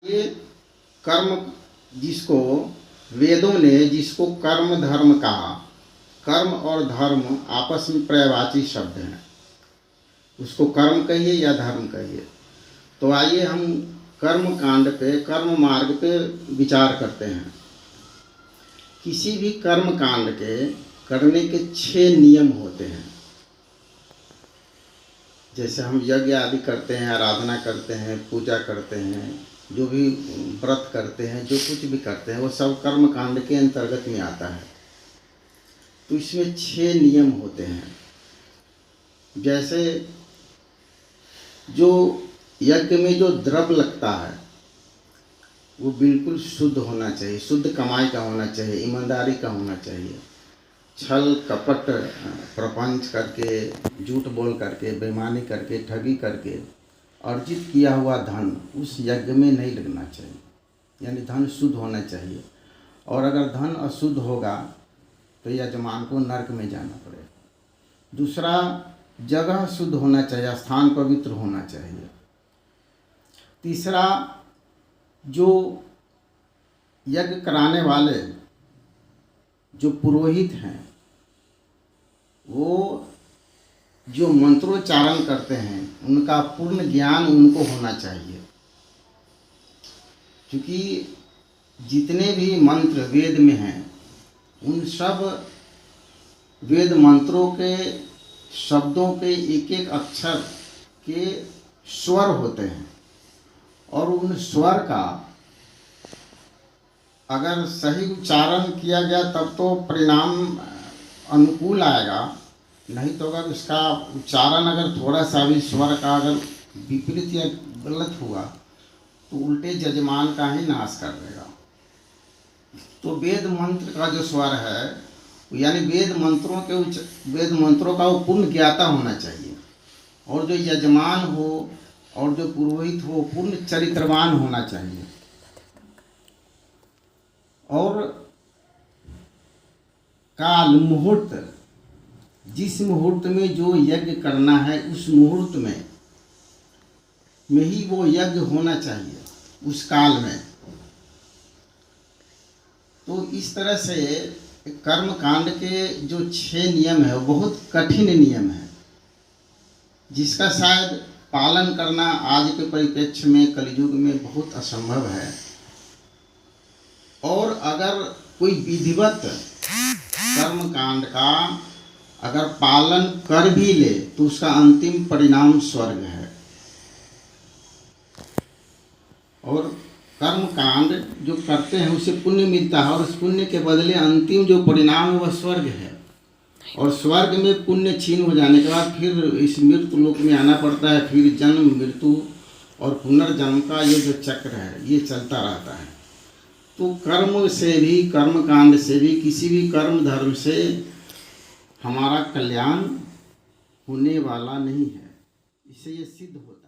ये कर्म जिसको वेदों ने जिसको कर्म धर्म कहा, कर्म और धर्म आपस में पर्यायवाची शब्द हैं। उसको कर्म कहिए या धर्म कहिए। तो आइए हम कर्म कांड पे, कर्म मार्ग पे विचार करते हैं। किसी भी कर्म कांड के करने के 6 नियम होते हैं। जैसे हम यज्ञ आदि करते हैं, आराधना करते हैं, पूजा करते हैं, जो भी व्रत करते हैं, जो कुछ भी करते हैं, वो सब कर्म कांड के अंतर्गत में आता है। तो इसमें 6 नियम होते हैं। जैसे जो यज्ञ में जो द्रव्य लगता है वो बिल्कुल शुद्ध होना चाहिए, शुद्ध कमाई का होना चाहिए, ईमानदारी का होना चाहिए। छल कपट प्रपंच करके, झूठ बोल करके, बेईमानी करके, ठगी करके अर्जित किया हुआ धन उस यज्ञ में नहीं लगना चाहिए, यानी धन शुद्ध होना चाहिए। और अगर धन अशुद्ध होगा तो यजमान को नरक में जाना पड़ेगा। दूसरा, जगह शुद्ध होना चाहिए, स्थान पवित्र होना चाहिए। तीसरा, जो यज्ञ कराने वाले जो पुरोहित हैं वो जो मंत्रोच्चारण करते हैं उनका पूर्ण ज्ञान उनको होना चाहिए, क्योंकि जितने भी मंत्र वेद में हैं उन सब वेद मंत्रों के शब्दों के एक एक अक्षर के स्वर होते हैं और उन स्वर का अगर सही उच्चारण किया गया तब तो परिणाम अनुकूल आएगा, नहीं तो अगर उसका उच्चारण अगर थोड़ा सा भी स्वर का अगर विपरीत या गलत हुआ तो उल्टे जजमान का ही नाश कर देगा। तो वेद मंत्र का जो स्वर है यानी वेद मंत्रों का वो पूर्ण ज्ञाता होना चाहिए, और जो यजमान हो और जो पुरोहित हो पूर्ण चरित्रवान होना चाहिए। और काल मुहूर्त, जिस मुहूर्त में जो यज्ञ करना है उस मुहूर्त में ही वो यज्ञ होना चाहिए, उस काल में। तो इस तरह से कर्म कांड के जो 6 नियम है वो बहुत कठिन नियम है, जिसका शायद पालन करना आज के परिप्रेक्ष्य में कलयुग में बहुत असंभव है। और अगर कोई विधिवत कर्म कांड का अगर पालन कर भी ले तो उसका अंतिम परिणाम स्वर्ग है। और कर्म कांड जो करते हैं उसे पुण्य मिलता है और उस पुण्य के बदले अंतिम जो परिणाम है वह स्वर्ग है। और स्वर्ग में पुण्य क्षीण हो जाने के बाद फिर इस मृत्यु लोक में आना पड़ता है। फिर जन्म मृत्यु और पुनर्जन्म का ये जो चक्र है ये चलता रहता है। तो कर्म से भी, कर्म कांड से भी, किसी भी कर्म धर्म से हमारा कल्याण होने वाला नहीं है, इससे ये सिद्ध होता है।